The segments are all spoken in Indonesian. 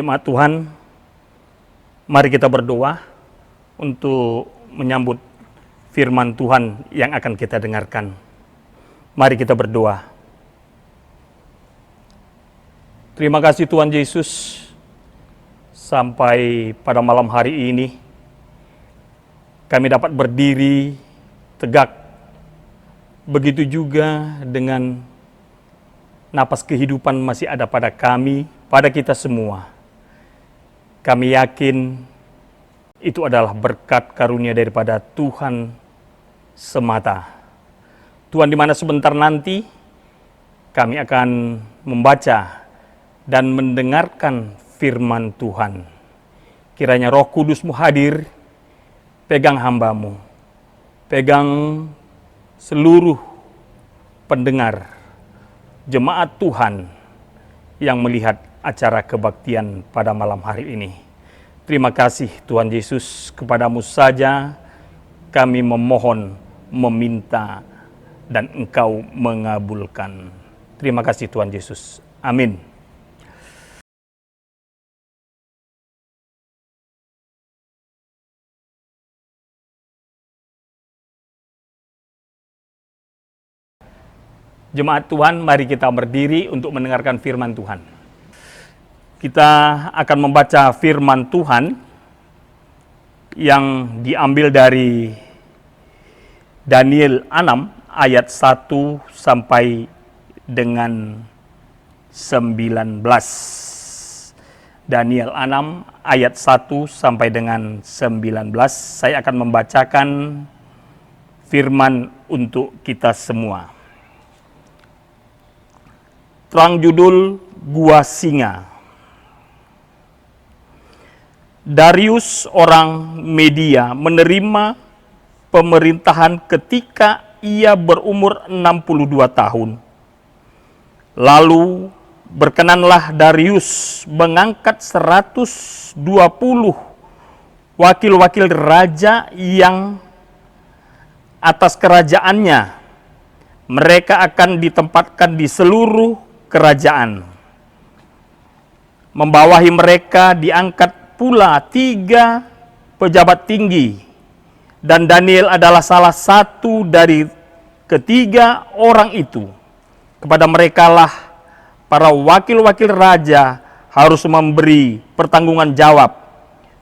Jemaat Tuhan, mari kita berdoa untuk menyambut firman Tuhan yang akan kita dengarkan. Mari kita berdoa. Terima kasih Tuhan Yesus, sampai pada malam hari ini kami dapat berdiri tegak. Begitu juga dengan napas kehidupan masih ada pada kami, pada kita semua. Kami yakin itu adalah berkat karunia daripada Tuhan semata. Tuhan, di mana sebentar nanti kami akan membaca dan mendengarkan firman Tuhan. Kiranya Roh Kudus-Mu hadir, pegang hamba-Mu, pegang seluruh pendengar, jemaat Tuhan yang melihat acara kebaktian pada malam hari ini. Terima kasih Tuhan Yesus, kepadamu saja kami memohon, meminta, dan Engkau mengabulkan. Terima kasih Tuhan Yesus. Amin. Jemaat Tuhan, mari kita berdiri untuk mendengarkan firman Tuhan. Kita akan membaca firman Tuhan yang diambil dari Daniel 6 ayat 1 sampai dengan 19. Daniel 6 ayat 1 sampai dengan 19. Saya akan membacakan firman untuk kita semua. Terang judul Gua Singa. Darius orang Media menerima pemerintahan ketika ia berumur 62 tahun. Lalu berkenanlah Darius mengangkat 120 wakil-wakil raja yang atas kerajaannya. Mereka akan ditempatkan di seluruh kerajaan. Membawahi mereka diangkat pula 3 pejabat tinggi, dan Daniel adalah salah satu dari ketiga orang itu. Kepada merekalah para wakil-wakil raja harus memberi pertanggungan jawab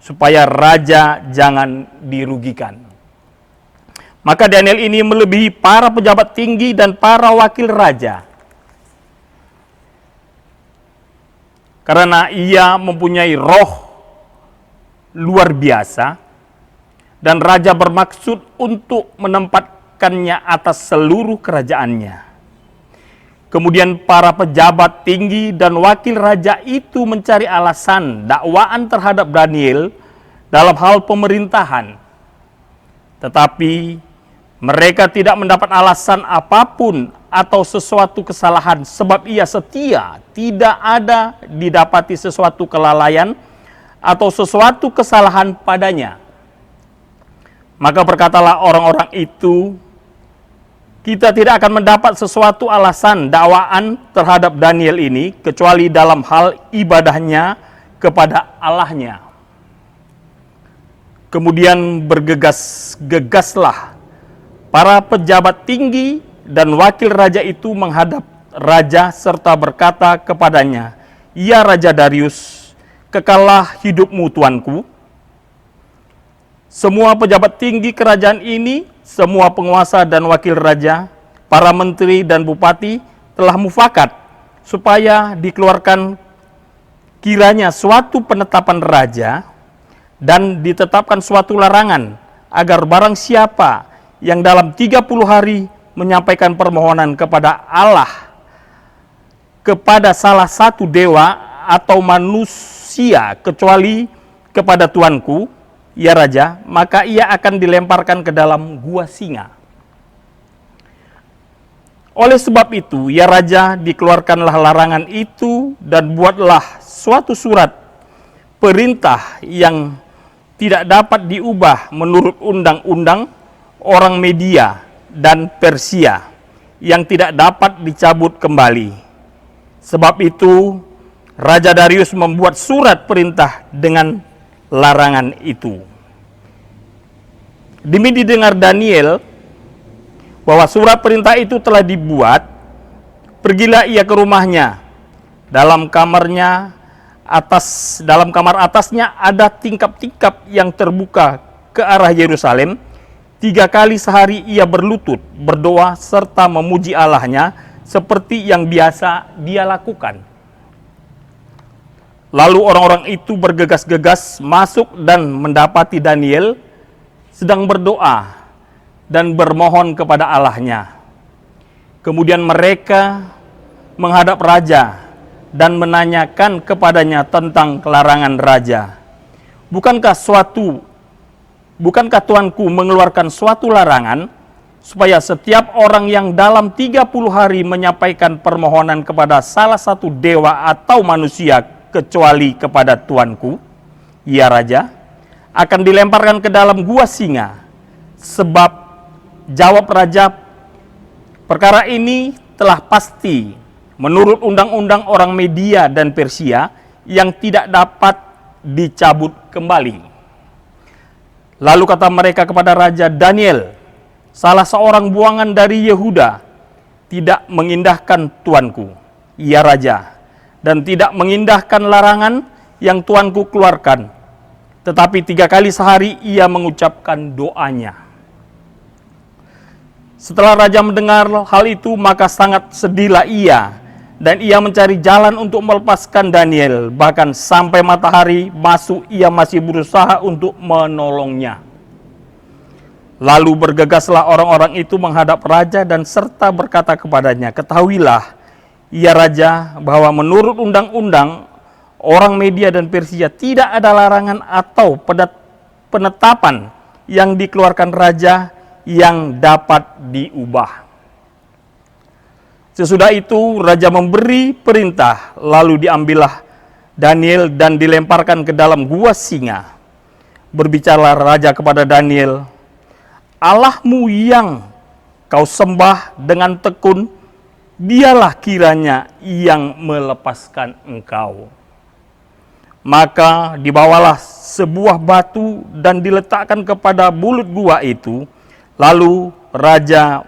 supaya raja jangan dirugikan. Maka Daniel ini melebihi para pejabat tinggi dan para wakil raja, karena ia mempunyai roh luar biasa, dan raja bermaksud untuk menempatkannya atas seluruh kerajaannya. Kemudian para pejabat tinggi dan wakil raja itu mencari alasan dakwaan terhadap Daniel dalam hal pemerintahan. Tetapi mereka tidak mendapat alasan apapun atau sesuatu kesalahan, sebab ia setia, tidak ada didapati sesuatu kelalaian atau sesuatu kesalahan padanya. Maka berkatalah orang-orang itu, kita tidak akan mendapat sesuatu alasan dakwaan terhadap Daniel ini, kecuali dalam hal ibadahnya kepada Allahnya. Kemudian bergegas-gegaslah para pejabat tinggi dan wakil raja itu menghadap raja serta berkata kepadanya, "Ya Raja Darius, kekallah hidupmu tuanku. Semua pejabat tinggi kerajaan ini, semua penguasa dan wakil raja, para menteri dan bupati telah mufakat supaya dikeluarkan kiranya suatu penetapan raja dan ditetapkan suatu larangan agar barang siapa yang dalam 30 hari menyampaikan permohonan kepada Allah, kepada salah satu dewa atau manusia kecuali kepada tuanku, ya Raja, maka ia akan dilemparkan ke dalam gua singa. Oleh sebab itu, ya Raja, dikeluarkanlah larangan itu dan buatlah suatu surat perintah yang tidak dapat diubah menurut undang-undang orang Media dan Persia, yang tidak dapat dicabut kembali. Sebab itu, Raja Darius membuat surat perintah dengan larangan itu. Demi didengar Daniel bahwa surat perintah itu telah dibuat, pergilah ia ke rumahnya. Dalam kamar atasnya ada tingkap-tingkap yang terbuka ke arah Yerusalem. 3 kali sehari ia berlutut, berdoa serta memuji Allahnya seperti yang biasa dia lakukan. Lalu orang-orang itu bergegas-gegas masuk dan mendapati Daniel sedang berdoa dan bermohon kepada Allahnya. Kemudian mereka menghadap raja dan menanyakan kepadanya tentang kelarangan raja. Bukankah Tuanku mengeluarkan suatu larangan supaya setiap orang yang dalam 30 hari menyampaikan permohonan kepada salah satu dewa atau manusia kecuali kepada Tuanku, ya Raja, akan dilemparkan ke dalam gua singa? Sebab, jawab Raja, perkara ini telah pasti menurut undang-undang orang Media dan Persia yang tidak dapat dicabut kembali. Lalu kata mereka kepada Raja, Daniel, salah seorang buangan dari Yehuda, tidak mengindahkan Tuanku, ya Raja, dan tidak mengindahkan larangan yang Tuanku keluarkan. Tetapi 3 kali sehari ia mengucapkan doanya. Setelah raja mendengar hal itu, maka sangat sedihlah ia, dan ia mencari jalan untuk melepaskan Daniel. Bahkan sampai matahari masuk ia masih berusaha untuk menolongnya. Lalu bergegaslah orang-orang itu menghadap raja dan serta berkata kepadanya, ketahuilah, ya Raja, bahwa menurut undang-undang orang Media dan Persia tidak ada larangan atau penetapan yang dikeluarkan raja yang dapat diubah. Sesudah itu raja memberi perintah, lalu diambillah Daniel dan dilemparkan ke dalam gua singa. Berbicaralah raja kepada Daniel, Allahmu yang kau sembah dengan tekun, dialah kiranya yang melepaskan engkau. Maka dibawalah sebuah batu dan diletakkan kepada bulut gua itu. Lalu raja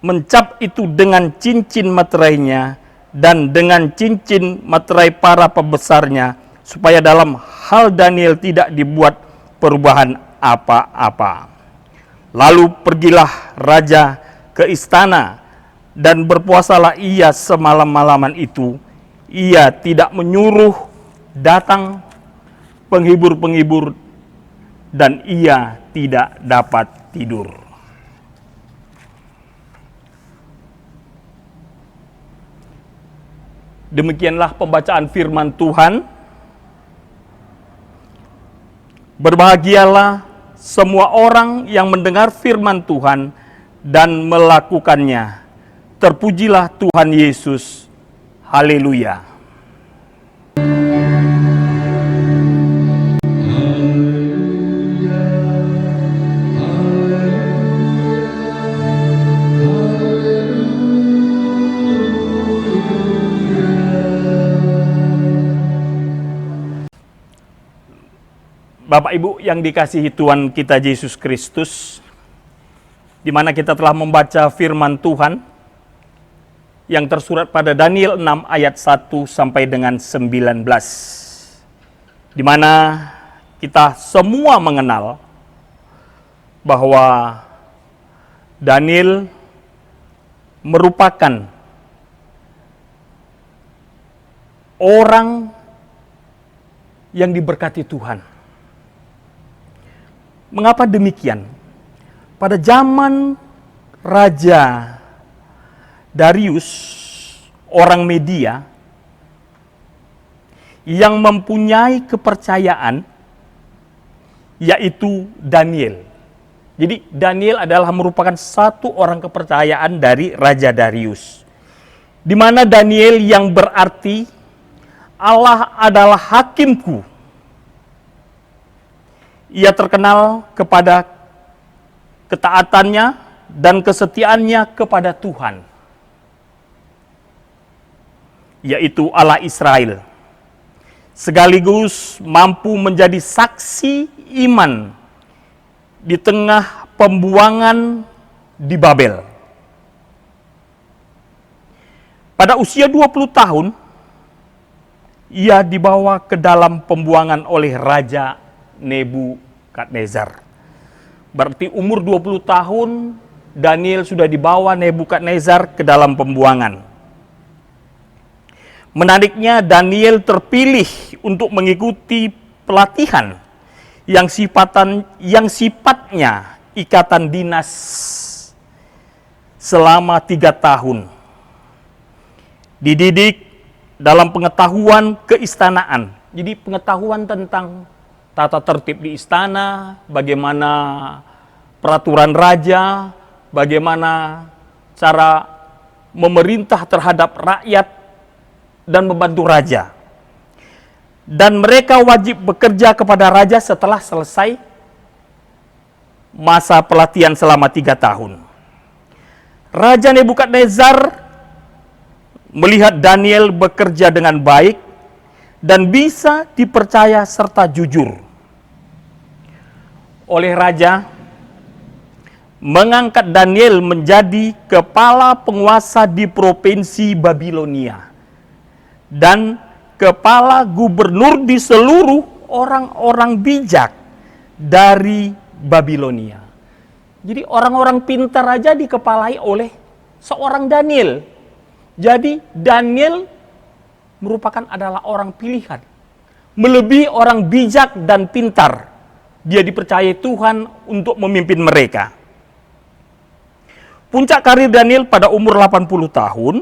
mencap itu dengan cincin materainya dan dengan cincin materai para pembesarnya, supaya dalam hal Daniel tidak dibuat perubahan apa-apa. Lalu pergilah raja ke istana, dan berpuasalah ia semalam-malaman itu. Ia tidak menyuruh datang penghibur-penghibur, dan ia tidak dapat tidur. Demikianlah pembacaan firman Tuhan. Berbahagialah semua orang yang mendengar firman Tuhan dan melakukannya. Terpujilah Tuhan Yesus. Haleluya. Bapak Ibu yang dikasihi Tuhan kita Yesus Kristus, di mana kita telah membaca firman Tuhan yang tersurat pada Daniel 6 ayat 1 sampai dengan 19. Di mana kita semua mengenal bahwa Daniel merupakan orang yang diberkati Tuhan. Mengapa demikian? Pada zaman Raja Darius, orang Media, yang mempunyai kepercayaan, yaitu Daniel. Jadi Daniel adalah merupakan satu orang kepercayaan dari Raja Darius. Di mana Daniel yang berarti Allah adalah hakimku. Ia terkenal kepada ketaatannya dan kesetiaannya kepada Tuhan, yaitu Allah Israel. sekaligus mampu menjadi saksi iman di tengah pembuangan di Babel. Pada usia 20 tahun, ia dibawa ke dalam pembuangan oleh Raja Nebukadnezar. Berarti umur 20 tahun, Daniel sudah dibawa Nebukadnezar ke dalam pembuangan. Menariknya, Daniel terpilih untuk mengikuti pelatihan yang sifatnya ikatan dinas selama 3 tahun. Dididik dalam pengetahuan keistanaan. Jadi pengetahuan tentang tata tertib di istana, bagaimana peraturan raja, bagaimana cara memerintah terhadap rakyat dan membantu raja. Dan mereka wajib bekerja kepada raja setelah selesai masa pelatihan selama 3 tahun. Raja Nebukadnezar melihat Daniel bekerja dengan baik dan bisa dipercaya serta jujur. Oleh raja, mengangkat Daniel menjadi kepala penguasa di provinsi Babilonia dan kepala gubernur di seluruh orang-orang bijak dari Babilonia. Jadi orang-orang pintar aja dikepalai oleh seorang Daniel. Jadi Daniel merupakan adalah orang pilihan, melebihi orang bijak dan pintar. Dia dipercayai Tuhan untuk memimpin mereka. Puncak karir Daniel pada umur 80 tahun,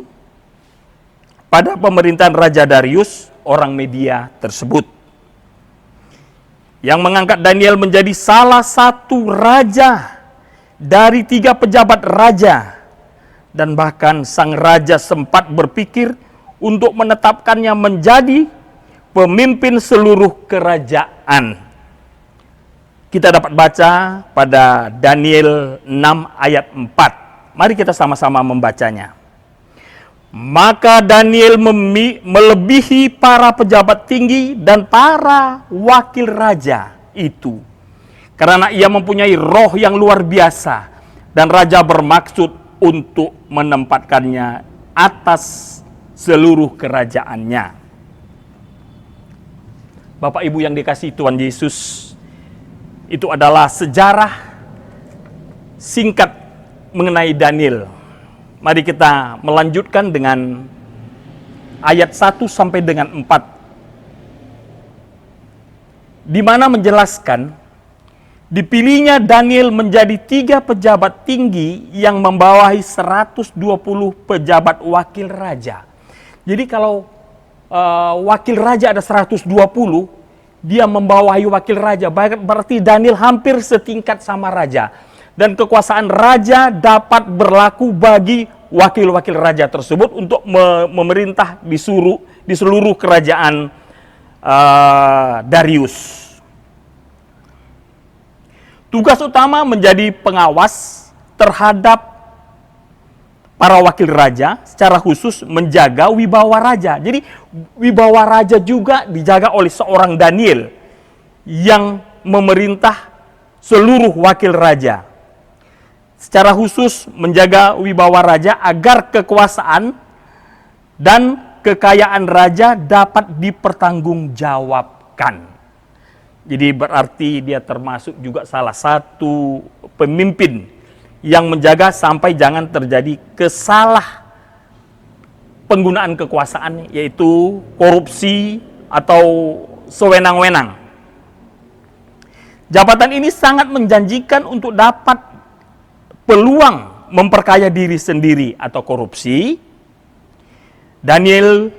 pada pemerintahan Raja Darius, orang Media tersebut, yang mengangkat Daniel menjadi salah satu raja dari 3 pejabat raja, dan bahkan sang raja sempat berpikir untuk menetapkannya menjadi pemimpin seluruh kerajaan. Kita dapat baca pada Daniel 6 ayat 4. Mari kita sama-sama membacanya. Maka Daniel melebihi para pejabat tinggi dan para wakil raja itu, karena ia mempunyai roh yang luar biasa, dan raja bermaksud untuk menempatkannya atas seluruh kerajaannya. Bapak Ibu yang dikasihi Tuhan Yesus, itu adalah sejarah singkat mengenai Daniel. Mari kita melanjutkan dengan ayat 1 sampai dengan 4. Di mana menjelaskan dipilihnya Daniel menjadi 3 pejabat tinggi yang membawahi 120 pejabat wakil raja. Jadi kalau wakil raja ada 120, dia membawahi wakil raja, berarti Daniel hampir setingkat sama raja. Dan kekuasaan raja dapat berlaku bagi wakil-wakil raja tersebut untuk memerintah di seluruh kerajaan Darius. Tugas utama menjadi pengawas terhadap para wakil raja, secara khusus menjaga wibawa raja. Jadi wibawa raja juga dijaga oleh seorang Daniel yang memerintah seluruh wakil raja. Secara khusus menjaga wibawa raja agar kekuasaan dan kekayaan raja dapat dipertanggungjawabkan. Jadi berarti dia termasuk juga salah satu pemimpin yang menjaga sampai jangan terjadi kesalah penggunaan kekuasaan, yaitu korupsi atau sewenang-wenang. Jabatan ini sangat menjanjikan untuk dapat peluang memperkaya diri sendiri atau korupsi. Daniel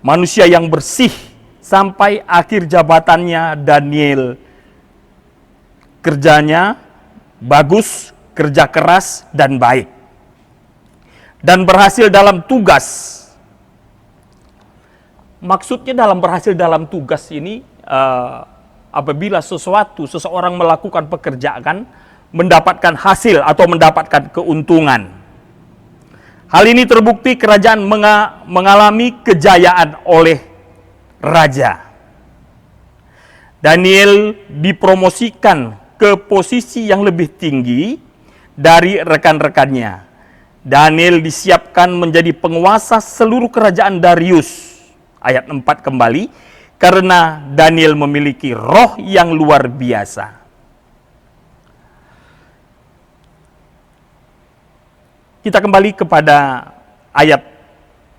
manusia yang bersih sampai akhir jabatannya. Daniel kerjanya bagus, kerja keras dan baik, dan berhasil dalam tugas. Maksudnya dalam berhasil dalam tugas ini, apabila seseorang melakukan pekerjaan, mendapatkan hasil atau mendapatkan keuntungan. Hal ini terbukti kerajaan mengalami kejayaan oleh raja. Daniel dipromosikan ke posisi yang lebih tinggi dari rekan-rekannya. Daniel disiapkan menjadi penguasa seluruh kerajaan Darius. Ayat 4 kembali, karena Daniel memiliki roh yang luar biasa. Kita kembali kepada ayat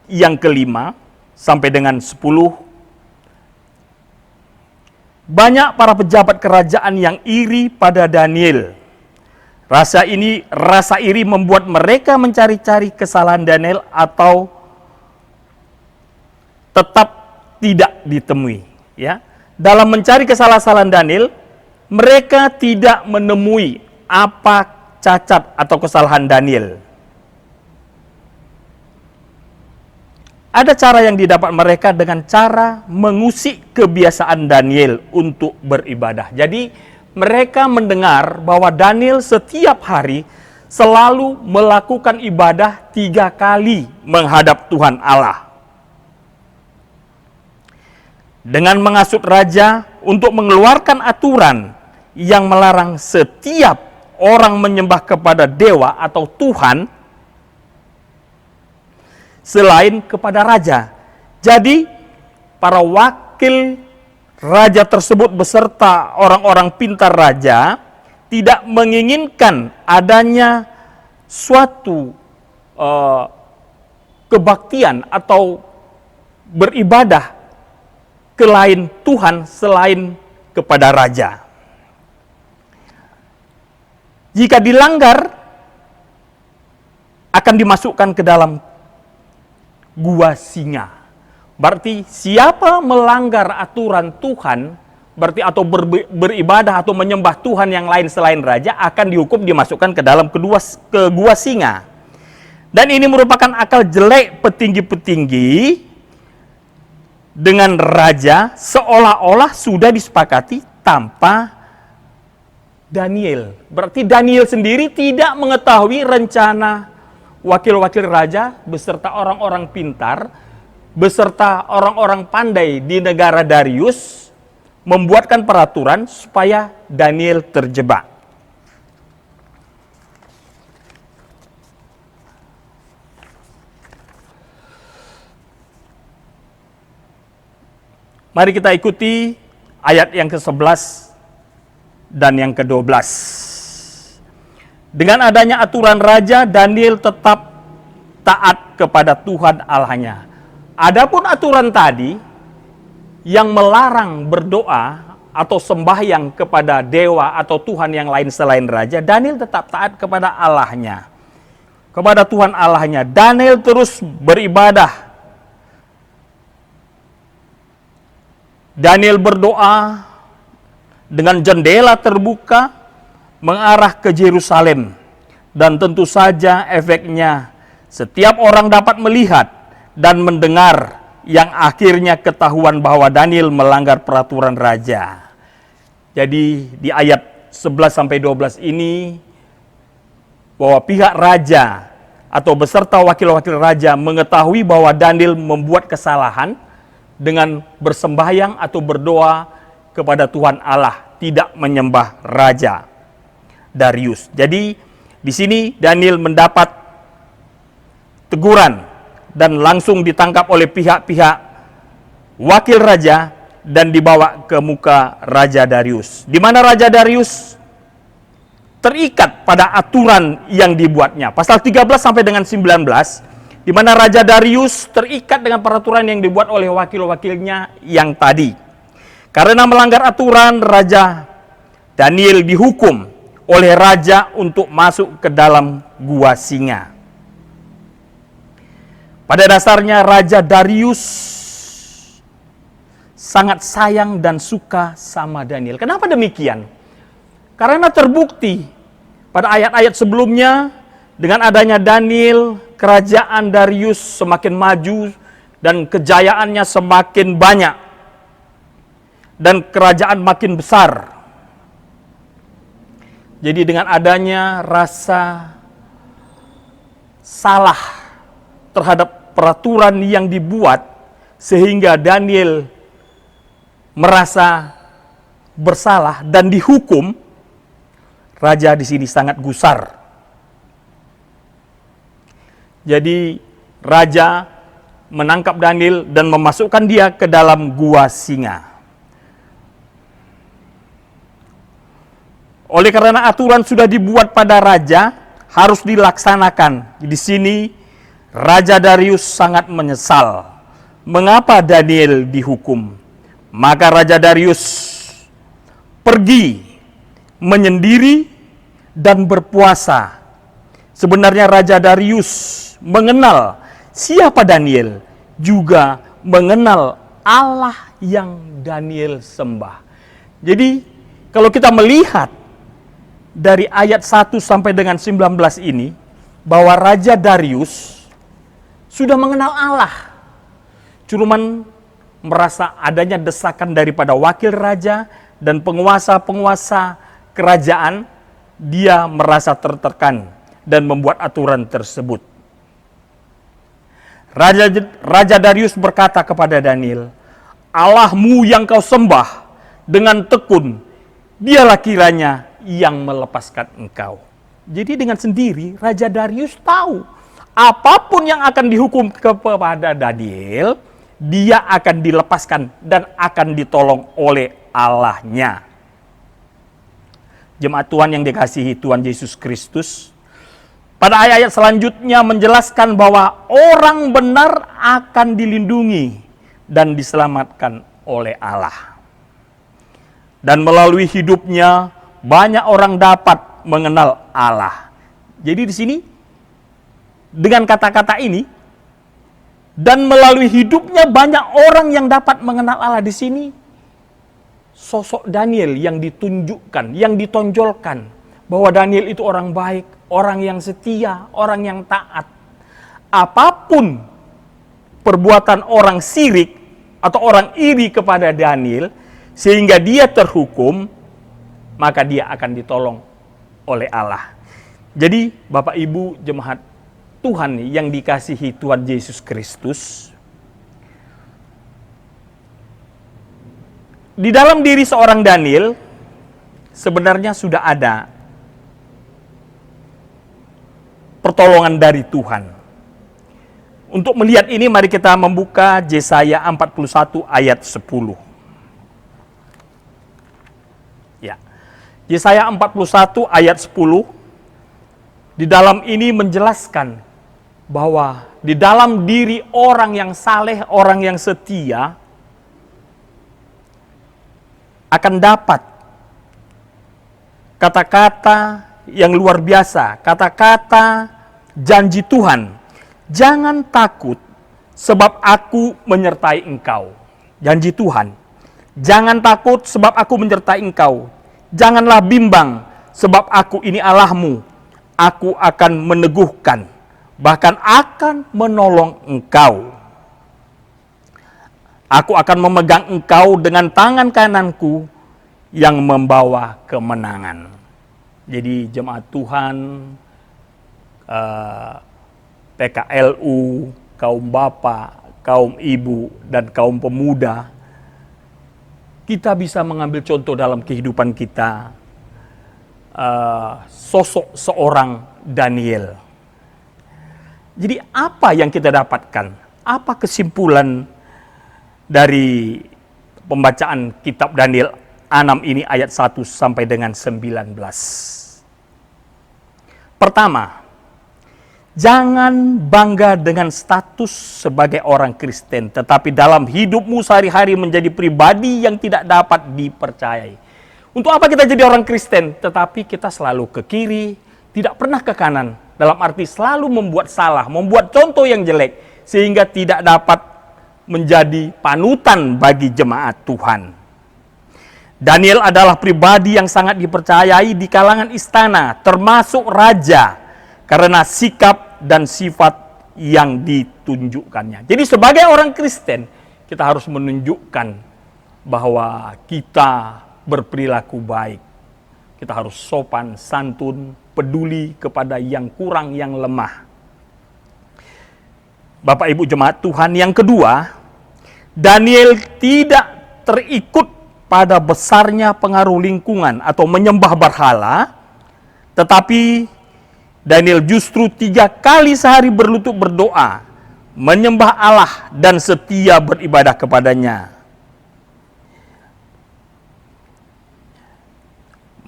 yang kelima sampai dengan 10. Banyak para pejabat kerajaan yang iri pada Daniel. Rasa iri membuat mereka mencari-cari kesalahan Daniel atau tetap tidak ditemui. Ya, dalam mencari kesalahan Daniel, mereka tidak menemui apa cacat atau kesalahan Daniel. Ada cara yang didapat mereka dengan cara mengusik kebiasaan Daniel untuk beribadah. Jadi mereka mendengar bahwa Daniel setiap hari selalu melakukan ibadah 3 kali menghadap Tuhan Allah. Dengan menghasut raja untuk mengeluarkan aturan yang melarang setiap orang menyembah kepada dewa atau Tuhan selain kepada raja. Jadi para wakil raja tersebut beserta orang-orang pintar raja tidak menginginkan adanya suatu kebaktian atau beribadah ke lain Tuhan selain kepada raja. Jika dilanggar, akan dimasukkan ke dalam gua singa. Berarti siapa melanggar aturan Tuhan, berarti atau beribadah atau menyembah Tuhan yang lain selain raja, akan dihukum dimasukkan ke dalam ke gua singa. Dan ini merupakan akal jelek petinggi-petinggi dengan raja, seolah-olah sudah disepakati tanpa Daniel. Berarti Daniel sendiri tidak mengetahui rencana wakil-wakil raja beserta orang-orang pintar, beserta orang-orang pandai di negara Darius membuatkan peraturan supaya Daniel terjebak. Mari kita ikuti ayat yang ke-11 dan yang ke-12. Dengan adanya aturan raja, Daniel tetap taat kepada Tuhan Allahnya. Adapun aturan tadi yang melarang berdoa atau sembahyang kepada dewa atau Tuhan yang lain selain raja, Daniel tetap taat kepada Allahnya, kepada Tuhan Allahnya. Daniel terus beribadah. Daniel berdoa dengan jendela terbuka mengarah ke Yerusalem, dan tentu saja efeknya setiap orang dapat melihat dan mendengar, yang akhirnya ketahuan bahwa Daniel melanggar peraturan raja. Jadi di ayat 11-12 ini, bahwa pihak raja atau beserta wakil-wakil raja mengetahui bahwa Daniel membuat kesalahan dengan bersembahyang atau berdoa kepada Tuhan Allah, tidak menyembah raja Darius. Jadi di sini Daniel mendapat teguran dan langsung ditangkap oleh pihak-pihak wakil raja dan dibawa ke muka Raja Darius, di mana Raja Darius terikat pada aturan yang dibuatnya. Pasal 13 sampai dengan 19, di mana Raja Darius terikat dengan peraturan yang dibuat oleh wakil-wakilnya yang tadi. Karena melanggar aturan, Raja Daniel dihukum oleh raja untuk masuk ke dalam gua singa. Pada dasarnya Raja Darius sangat sayang dan suka sama Daniel. Kenapa demikian? Karena terbukti pada ayat-ayat sebelumnya, dengan adanya Daniel, kerajaan Darius semakin maju dan kejayaannya semakin banyak dan kerajaan makin besar. Jadi dengan adanya rasa salah terhadap peraturan yang dibuat, sehingga Daniel merasa bersalah dan dihukum, raja di sini sangat gusar. Jadi raja menangkap Daniel dan memasukkan dia ke dalam gua singa. Oleh karena aturan sudah dibuat pada raja, harus dilaksanakan. Di sini Raja Darius sangat menyesal. Mengapa Daniel dihukum? Maka Raja Darius pergi menyendiri dan berpuasa. Sebenarnya Raja Darius mengenal siapa Daniel, juga mengenal Allah yang Daniel sembah. Jadi kalau kita melihat dari ayat 1 sampai dengan 19 ini, bahwa Raja Darius sudah mengenal Allah. Cuman merasa adanya desakan daripada wakil raja dan penguasa-penguasa kerajaan, dia merasa tertekan dan membuat aturan tersebut. Raja Darius berkata kepada Daniel, Allahmu yang kau sembah dengan tekun, dialah kiranya yang melepaskan engkau. Jadi dengan sendiri Raja Darius tahu apapun yang akan dihukum kepada Daniel, dia akan dilepaskan dan akan ditolong oleh Allahnya. Jemaat Tuhan yang dikasihi Tuhan Yesus Kristus, pada ayat-ayat selanjutnya menjelaskan bahwa orang benar akan dilindungi dan diselamatkan oleh Allah. Dan melalui hidupnya banyak orang dapat mengenal Allah. Jadi di sini dengan kata-kata ini, dan melalui hidupnya banyak orang yang dapat mengenal Allah. Di sini sosok Daniel yang ditunjukkan, yang ditonjolkan, bahwa Daniel itu orang baik, orang yang setia, orang yang taat. Apapun perbuatan orang sirik atau orang iri kepada Daniel sehingga dia terhukum, maka dia akan ditolong oleh Allah. Jadi Bapak Ibu jemaat Tuhan yang dikasihi Tuhan Yesus Kristus, di dalam diri seorang Daniel sebenarnya sudah ada pertolongan dari Tuhan. Untuk melihat ini, mari kita membuka Yesaya 41 ayat 10. Ya. Yesaya 41 ayat 10, di dalam ini menjelaskan bahwa di dalam diri orang yang saleh, orang yang setia, akan dapat kata-kata yang luar biasa, kata-kata janji Tuhan. Jangan takut sebab aku menyertai engkau. Janji Tuhan. Jangan takut sebab aku menyertai engkau. Janganlah bimbang, sebab aku ini Allahmu. Aku akan meneguhkan, bahkan akan menolong engkau. Aku akan memegang engkau dengan tangan kananku yang membawa kemenangan. Jadi jemaat Tuhan, PKLU, kaum bapak, kaum ibu, dan kaum pemuda, kita bisa mengambil contoh dalam kehidupan kita, sosok seorang Daniel. Jadi apa yang kita dapatkan? Apa kesimpulan dari pembacaan kitab Daniel 6 ini ayat 1 sampai dengan 19? Pertama, jangan bangga dengan status sebagai orang Kristen, tetapi dalam hidupmu sehari-hari menjadi pribadi yang tidak dapat dipercayai. Untuk apa kita jadi orang Kristen? Tetapi kita selalu ke kiri, tidak pernah ke kanan. Dalam arti selalu membuat salah, membuat contoh yang jelek, sehingga tidak dapat menjadi panutan bagi jemaat Tuhan. Daniel adalah pribadi yang sangat dipercayai di kalangan istana, termasuk raja, karena sikap dan sifat yang ditunjukkannya. Jadi sebagai orang Kristen, kita harus menunjukkan bahwa kita berperilaku baik. Kita harus sopan, santun, peduli kepada yang kurang, yang lemah. Bapak Ibu jemaat Tuhan, yang kedua, Daniel tidak terikut pada besarnya pengaruh lingkungan atau menyembah berhala, tetapi Daniel justru 3 kali sehari berlutut berdoa, menyembah Allah dan setia beribadah kepadanya.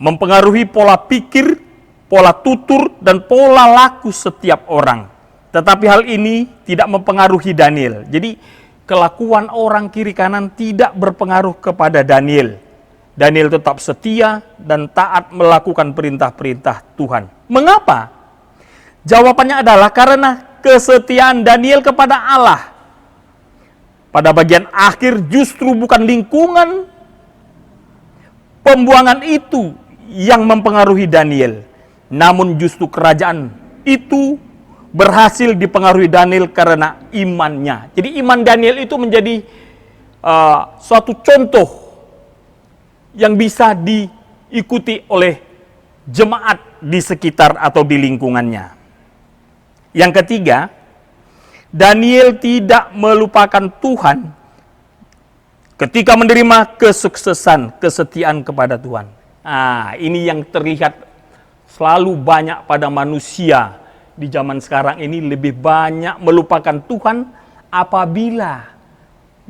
Mempengaruhi pola pikir, pola tutur, dan pola laku setiap orang. Tetapi hal ini tidak mempengaruhi Daniel. Jadi kelakuan orang kiri kanan tidak berpengaruh kepada Daniel. Daniel tetap setia dan taat melakukan perintah-perintah Tuhan. Mengapa? Jawabannya adalah karena kesetiaan Daniel kepada Allah. Pada bagian akhir justru bukan lingkungan pembuangan itu yang mempengaruhi Daniel, namun justru kerajaan itu berhasil dipengaruhi Daniel karena imannya. Jadi iman Daniel itu menjadi suatu contoh yang bisa diikuti oleh jemaat di sekitar atau di lingkungannya. Yang ketiga, Daniel tidak melupakan Tuhan ketika menerima kesuksesan, kesetiaan kepada Tuhan. Ini yang terlihat selalu banyak pada manusia di zaman sekarang ini, lebih banyak melupakan Tuhan apabila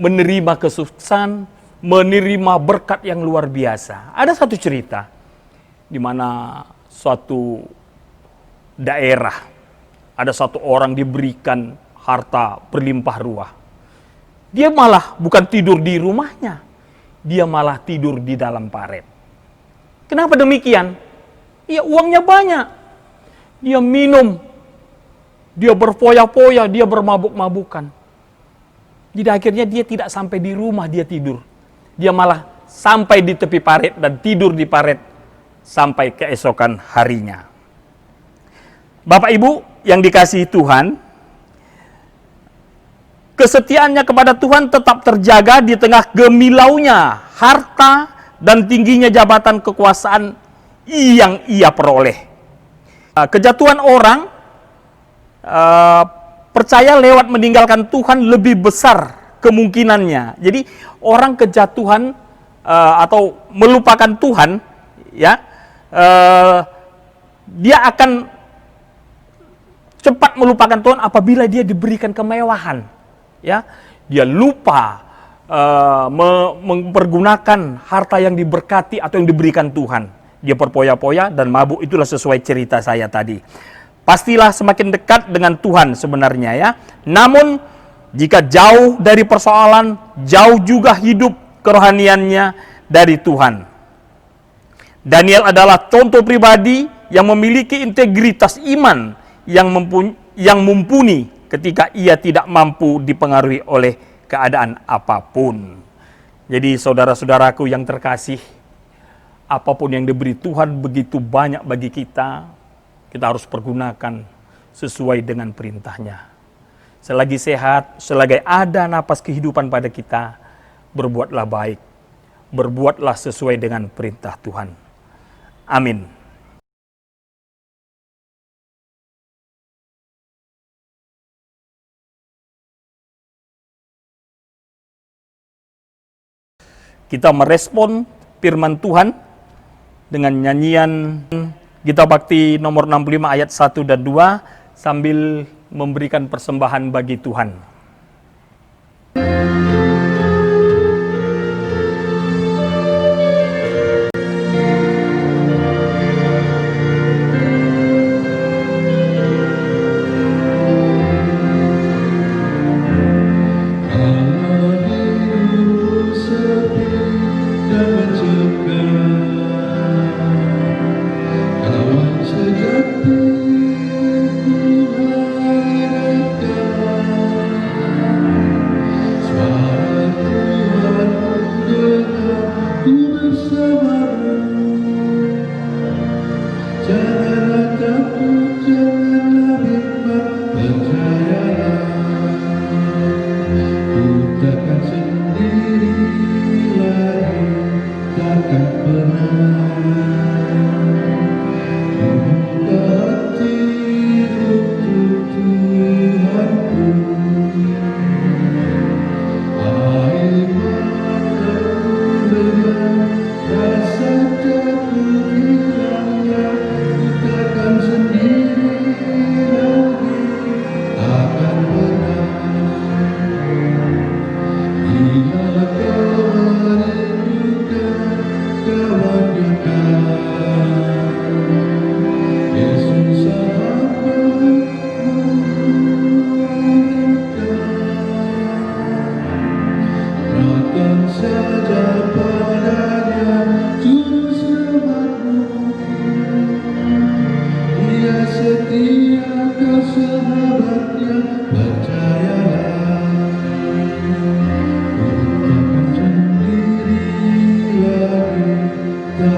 menerima kesuksesan, menerima berkat yang luar biasa. Ada satu cerita di mana suatu daerah ada satu orang diberikan harta berlimpah ruah. Dia malah bukan tidur di rumahnya, dia malah tidur di dalam paret. Kenapa demikian? Ya, uangnya banyak. Dia minum, dia berfoya-foya, dia bermabuk-mabukan. Jadi akhirnya dia tidak sampai di rumah dia tidur. Dia malah sampai di tepi paret dan tidur di paret sampai keesokan harinya. Bapak Ibu yang dikasihi Tuhan, kesetiaannya kepada Tuhan tetap terjaga di tengah gemilaunya harta dan tingginya jabatan kekuasaan yang ia peroleh. Kejatuhan orang percaya lewat meninggalkan Tuhan lebih besar kemungkinannya. Jadi orang kejatuhan atau melupakan Tuhan, ya, dia akan cepat melupakan Tuhan apabila dia diberikan kemewahan, ya. Dia lupa mempergunakan harta yang diberkati atau yang diberikan Tuhan. Dia berpoya-poya dan mabuk. Itulah sesuai cerita saya tadi. Pastilah semakin dekat dengan Tuhan sebenarnya, ya. Namun jika jauh dari persoalan, jauh juga hidup kerohaniannya dari Tuhan. Daniel adalah contoh pribadi yang memiliki integritas iman yang mumpuni ketika ia tidak mampu dipengaruhi oleh keadaan apapun. Jadi saudara-saudaraku yang terkasih, apapun yang diberi Tuhan begitu banyak bagi kita, kita harus pergunakan sesuai dengan perintahnya. Selagi sehat, selagi ada napas kehidupan pada kita, berbuatlah baik, berbuatlah sesuai dengan perintah Tuhan. Amin. Kita merespon firman Tuhan dengan nyanyian Gita Bakti nomor 65 ayat 1 dan 2 sambil memberikan persembahan bagi Tuhan.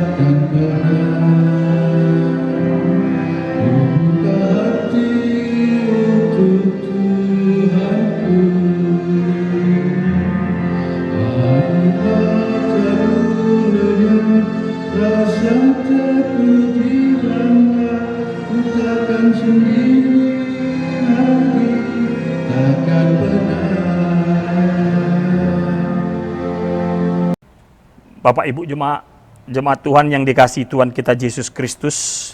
takkan pernah membuka hati untuk Tuhanku. Apabila terlalu rasa terpuji bangga, ku takkan sendiri lagi, takkan pernah. Bapak Ibu jemaat Tuhan yang dikasihi Tuhan kita Yesus Kristus,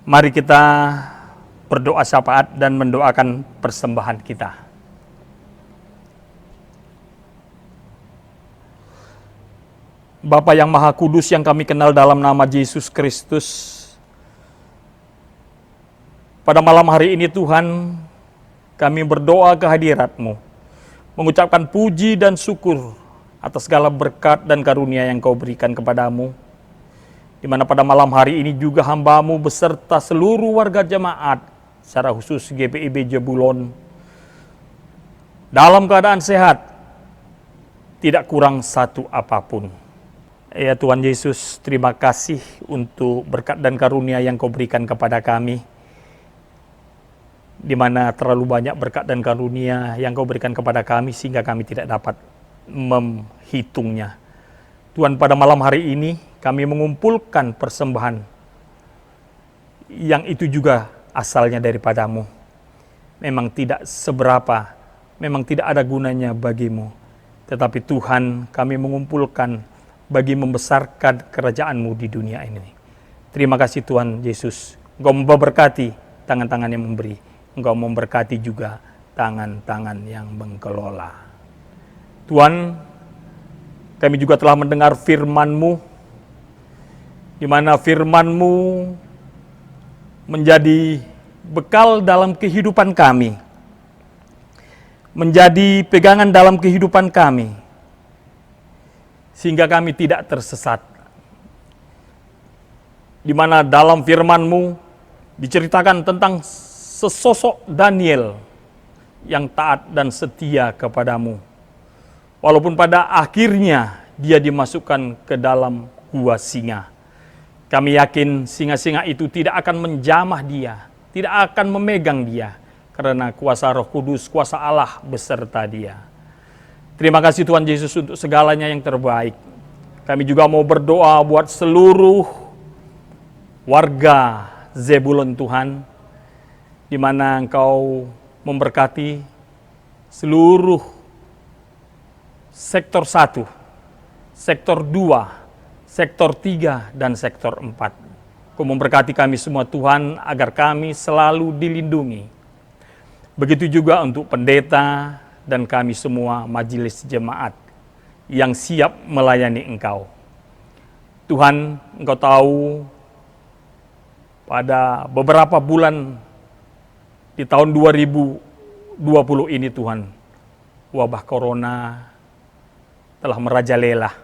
mari kita berdoa syafaat dan mendoakan persembahan kita. Bapa yang Maha Kudus yang kami kenal dalam nama Yesus Kristus, pada malam hari ini Tuhan, kami berdoa kehadirat-Mu, mengucapkan puji dan syukur atas segala berkat dan karunia yang Kau berikan kepadamu, di mana pada malam hari ini juga hamba-Mu beserta seluruh warga jemaat, secara khusus GPIB Jebulon, dalam keadaan sehat, tidak kurang satu apapun. Ya Tuhan Yesus, terima kasih untuk berkat dan karunia yang Kau berikan kepada kami, di mana terlalu banyak berkat dan karunia yang Kau berikan kepada kami sehingga kami tidak dapat menghitungnya. Tuhan, pada malam hari ini kami mengumpulkan persembahan yang itu juga asalnya daripada-Mu. Memang tidak seberapa, memang tidak ada gunanya bagi-Mu. Tetapi Tuhan, kami mengumpulkan bagi membesarkan kerajaan-Mu di dunia ini. Terima kasih Tuhan Yesus. Engkau memberkati tangan-tangan yang memberi. Engkau memberkati juga tangan-tangan yang mengelola. Tuhan, kami juga telah mendengar firman-Mu, di mana firman-Mu menjadi bekal dalam kehidupan kami, menjadi pegangan dalam kehidupan kami, sehingga kami tidak tersesat. Di mana dalam firman-Mu diceritakan tentang sesosok Daniel yang taat dan setia kepadamu. Walaupun pada akhirnya dia dimasukkan ke dalam gua singa. Kami yakin singa-singa itu tidak akan menjamah dia, tidak akan memegang dia, karena kuasa Roh Kudus, kuasa Allah beserta dia. Terima kasih Tuhan Yesus untuk segalanya yang terbaik. Kami juga mau berdoa buat seluruh warga Zebulon Tuhan, di mana Engkau memberkati seluruh sektor 1, sektor 2, sektor 3, dan sektor 4. Kau memberkati kami semua Tuhan, agar kami selalu dilindungi. Begitu juga untuk pendeta dan kami semua majelis jemaat yang siap melayani Engkau. Tuhan, Engkau tahu pada beberapa bulan di tahun 2020 ini Tuhan, wabah corona telah merajalela.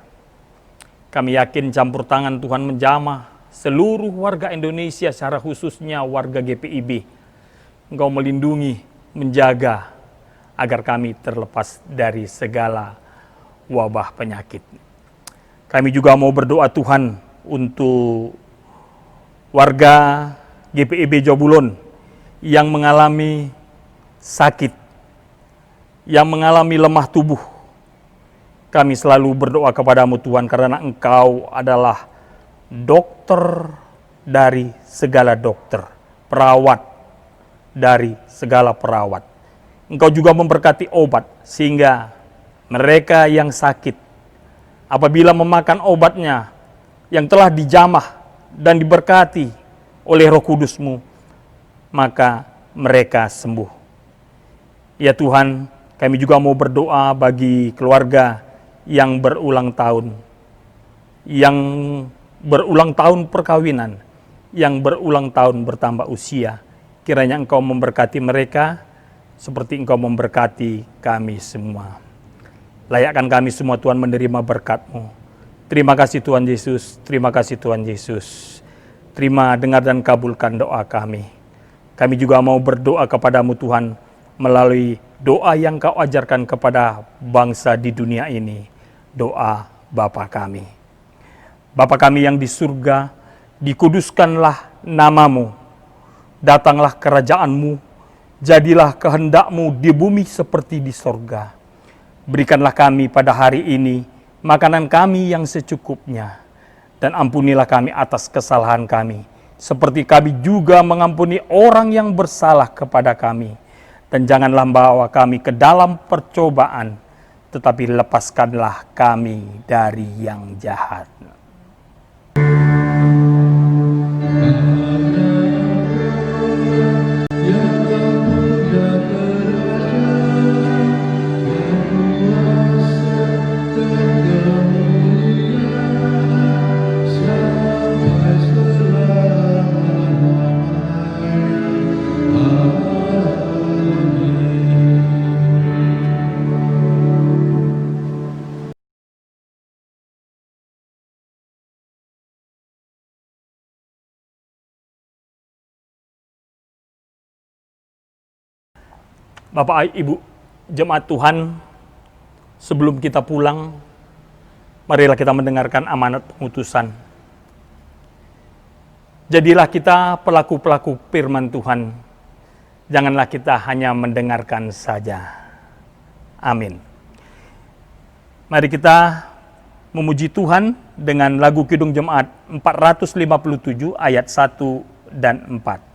Kami yakin campur tangan Tuhan menjamah seluruh warga Indonesia, secara khususnya warga GPIB. Engkau melindungi, menjaga, agar kami terlepas dari segala wabah penyakit. Kami juga mau berdoa Tuhan untuk warga GPIB Jebulon yang mengalami sakit, yang mengalami lemah tubuh. Kami selalu berdoa kepadamu Tuhan, karena Engkau adalah dokter dari segala dokter, perawat dari segala perawat. Engkau juga memberkati obat, sehingga mereka yang sakit, apabila memakan obatnya yang telah dijamah dan diberkati oleh Roh Kudus-Mu, maka mereka sembuh. Ya Tuhan, kami juga mau berdoa bagi keluarga yang berulang tahun perkawinan, yang berulang tahun bertambah usia. Kiranya Engkau memberkati mereka seperti Engkau memberkati kami semua. Layakkan kami semua Tuhan menerima berkat-Mu. Terima kasih Tuhan Yesus, terima kasih Tuhan Yesus. Terima, dengar dan kabulkan doa kami. Kami juga mau berdoa kepadamu Tuhan, melalui doa yang Kau ajarkan kepada bangsa di dunia ini. Doa Bapa kami. Bapa kami yang di surga, dikuduskanlah namamu, datanglah kerajaanmu, jadilah kehendakmu di bumi seperti di sorga. Berikanlah kami pada hari ini makanan kami yang secukupnya, dan ampunilah kami atas kesalahan kami, seperti kami juga mengampuni orang yang bersalah kepada kami. Dan janganlah bawa kami ke dalam percobaan, tetapi lepaskanlah kami dari yang jahat. Bapak, Ibu, jemaat Tuhan, sebelum kita pulang, marilah kita mendengarkan amanat pengutusan. Jadilah kita pelaku-pelaku firman Tuhan, janganlah kita hanya mendengarkan saja. Amin. Mari kita memuji Tuhan dengan lagu Kidung Jemaat 457 ayat 1 dan 4.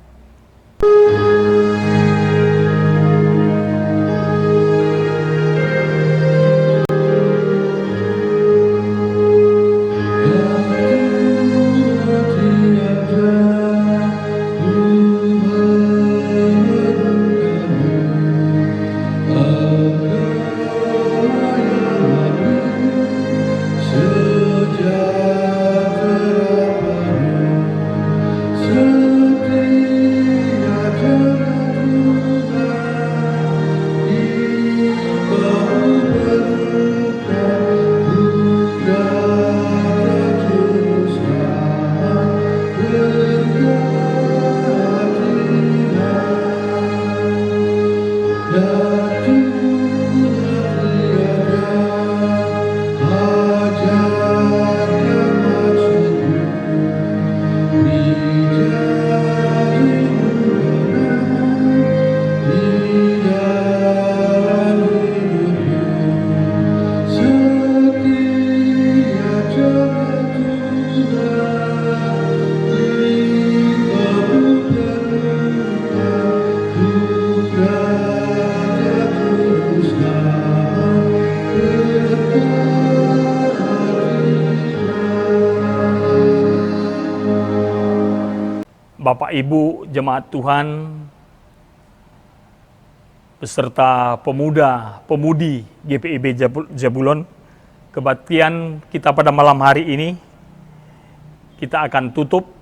Bapak Ibu jemaat Tuhan, beserta pemuda, pemudi GPIB Jabulon, kebaktian kita pada malam hari ini, kita akan tutup.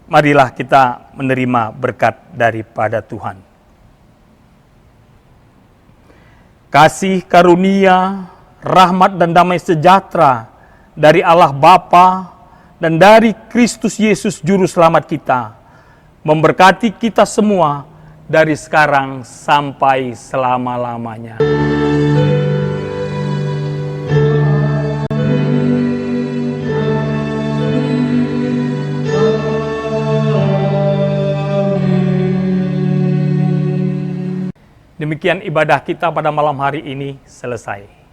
Marilah kita menerima berkat daripada Tuhan. Kasih karunia, rahmat dan damai sejahtera dari Allah Bapa dan dari Kristus Yesus Juru Selamat kita, memberkati kita semua dari sekarang sampai selama-lamanya. Demikian ibadah kita pada malam hari ini selesai.